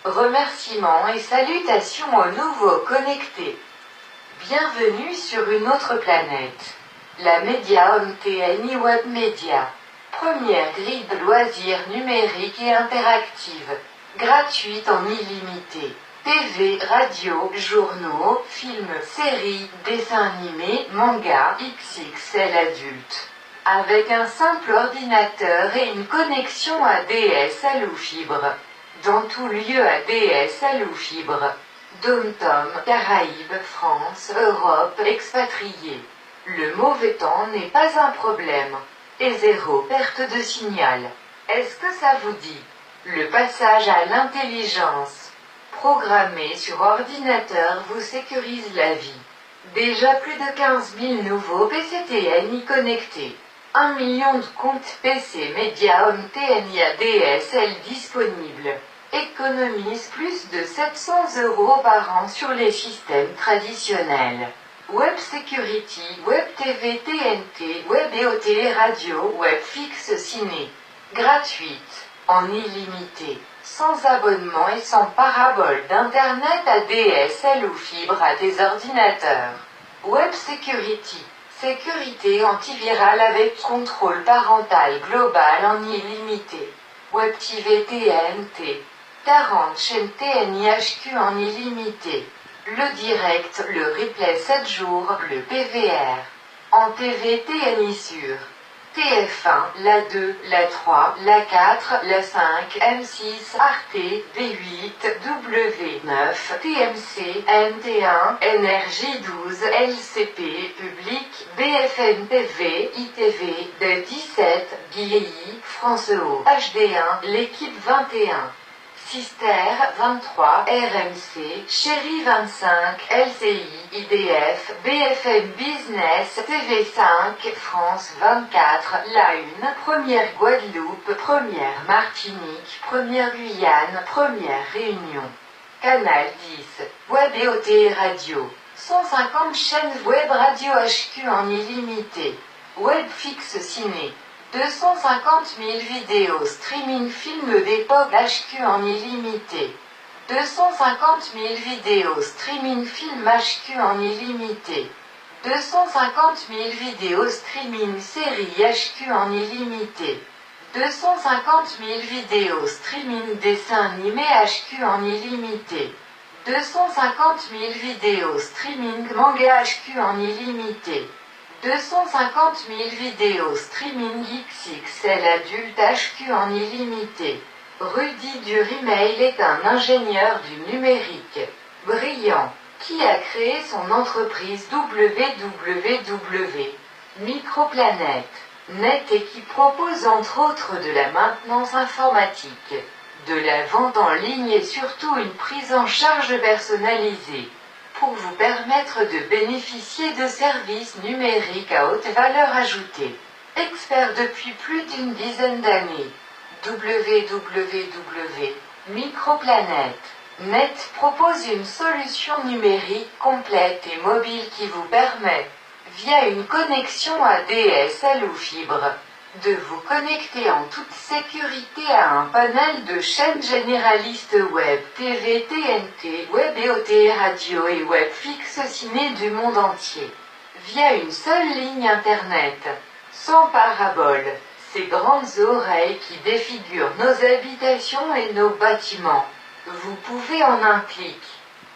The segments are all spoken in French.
Remerciements et salutations aux nouveaux connectés. Bienvenue sur une autre planète. La Média Home TNI Web Media. Première grille de loisirs numériques et interactive. Gratuite en illimité. TV, radio, journaux, films, séries, dessins animés, mangas, XXL adultes. Avec un simple ordinateur et une connexion ADSL ou fibre. Dans tout lieu ADSL ou fibre. Dom-tom, Caraïbes, France, Europe, expatriés. Le mauvais temps n'est pas un problème. Et zéro perte de signal. Est-ce que ça vous dit? Le passage à l'intelligence programmée sur ordinateur vous sécurise la vie. Déjà plus de 15 000 nouveaux PCTNI connectés. 1 million de comptes PC Média Home TNI ADSL disponibles. Économise plus de 700 € par an sur les systèmes traditionnels. Web Security, Web TV TNT, Web EOT Radio, Web Fixe Ciné. Gratuite, en illimité, sans abonnement et sans parabole d'Internet ADSL ou fibre à des ordinateurs. Web Security, sécurité antivirale avec contrôle parental global en illimité. Web TV TNT, 40 chaînes TNIHQ en illimité. Le direct, le replay 7 jours, le PVR. En TV TNI sur TF1, la 2, la 3, la 4, la 5, M6, Arte, V8, W9, TMC, NT1, NRJ12, LCP, Public, BFM TV, ITV, D17, GUI, France O, HD1, l'équipe 21. Sister 23, RMC, Chéri 25, LCI, IDF, BFM Business, TV5, France 24, La Une, Première Guadeloupe, Première Martinique, Première Guyane, Première Réunion. Canal 10, Web EOT Radio, 150 chaînes Web Radio HQ en illimité. Web Fixe Ciné. 250 000 vidéos streaming films d'époque HQ en illimité. 250 000 vidéos streaming film HQ en illimité. 250 000 vidéos streaming série HQ en illimité. 250 000 vidéos streaming dessin animé HQ en illimité. 250 000 vidéos streaming manga HQ en illimité. 250 000 vidéos streaming XXL adulte HQ en illimité. Rudy Durimail est un ingénieur du numérique brillant qui a créé son entreprise www. Microplanet Net et qui propose entre autres de la maintenance informatique, de la vente en ligne et surtout une prise en charge personnalisée, pour vous permettre de bénéficier de services numériques à haute valeur ajoutée. Expert depuis plus d'une dizaine d'années. www.microplanet.net propose une solution numérique complète et mobile qui vous permet, via une connexion ADSL ou fibre, de vous connecter en toute sécurité à un panel de chaînes généralistes Web TV TNT, Web EOT Radio et Web Fixe Ciné du monde entier, via une seule ligne Internet, sans parabole, ces grandes oreilles qui défigurent nos habitations et nos bâtiments. Vous pouvez en un clic,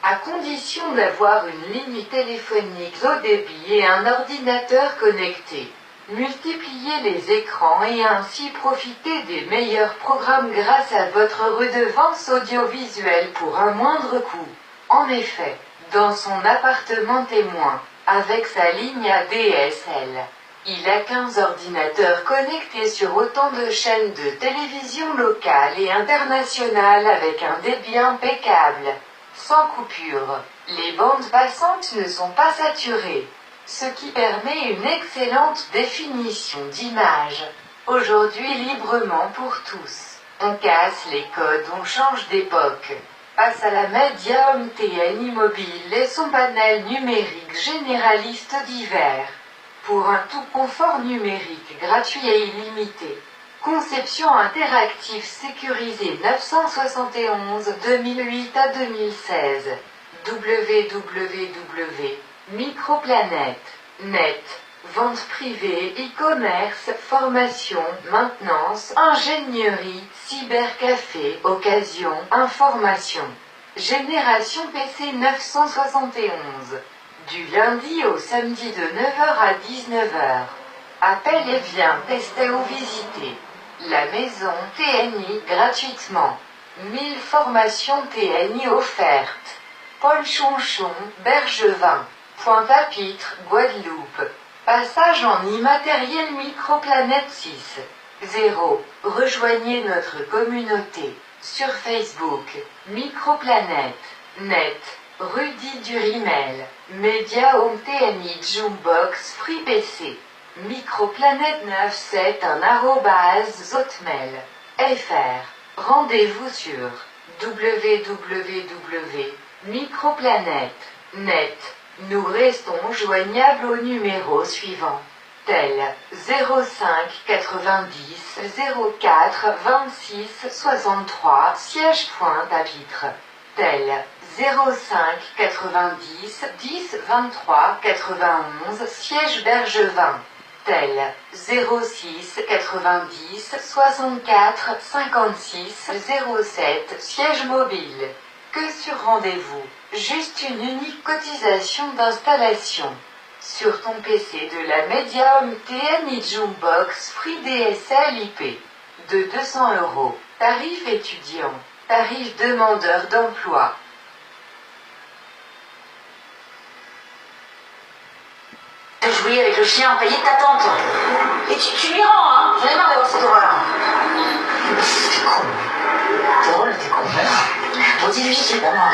à condition d'avoir une ligne téléphonique haut débit et un ordinateur connecté, multiplier les écrans et ainsi profiter des meilleurs programmes grâce à votre redevance audiovisuelle pour un moindre coût. En effet, dans son appartement témoin, avec sa ligne ADSL, il a 15 ordinateurs connectés sur autant de chaînes de télévision locales et internationales avec un débit impeccable, sans coupure. Les bandes passantes ne sont pas saturées, ce qui permet une excellente définition d'image. Aujourd'hui librement pour tous. On casse les codes, on change d'époque. Passe à la Média Home TNI mobile et son panel numérique généraliste divers. Pour un tout confort numérique gratuit et illimité. Conception interactive sécurisée 971 2008 à 2016. www. Microplanet.net. Vente privée, e-commerce, formation, maintenance, ingénierie, cybercafé, occasion, information. Génération PC 971. Du lundi au samedi de 9 h à 19 h. Appelle et viens tester ou visiter. La maison TNI gratuitement. 1000 formations TNI offertes. Paul Chonchon, Bergevin. Pointe-à-Pitre, Guadeloupe. Passage en immatériel Microplanète 6. 0. Rejoignez notre communauté. Sur Facebook. Microplanète. Net. Rudy Durimel. Média Home TNI Jukebox Free PC. Microplanet971@hotmail.fr. Rendez-vous sur www.microplanet.net. Nous restons joignables au numéro suivant. Tel 05 90 04 26 63 siège Pointe-à-Pitre. Tel 05 90 10 23 91 siège Bergevin. Tel 06 90 64 56 07 siège mobile. Que sur rendez-vous. Juste une unique cotisation d'installation. Sur ton PC de la Mediahome TNI Jukebox Free DSL IP. De 200 €. Tarif étudiant. Tarif demandeur d'emploi. Jouer avec le chien empaillé de ta tante. Et tu lui rends, hein. J'en ai marre d'avoir cette horreur. T'es con. T'es drôle, t'es con. Bon, dis-lui, c'est pour moi.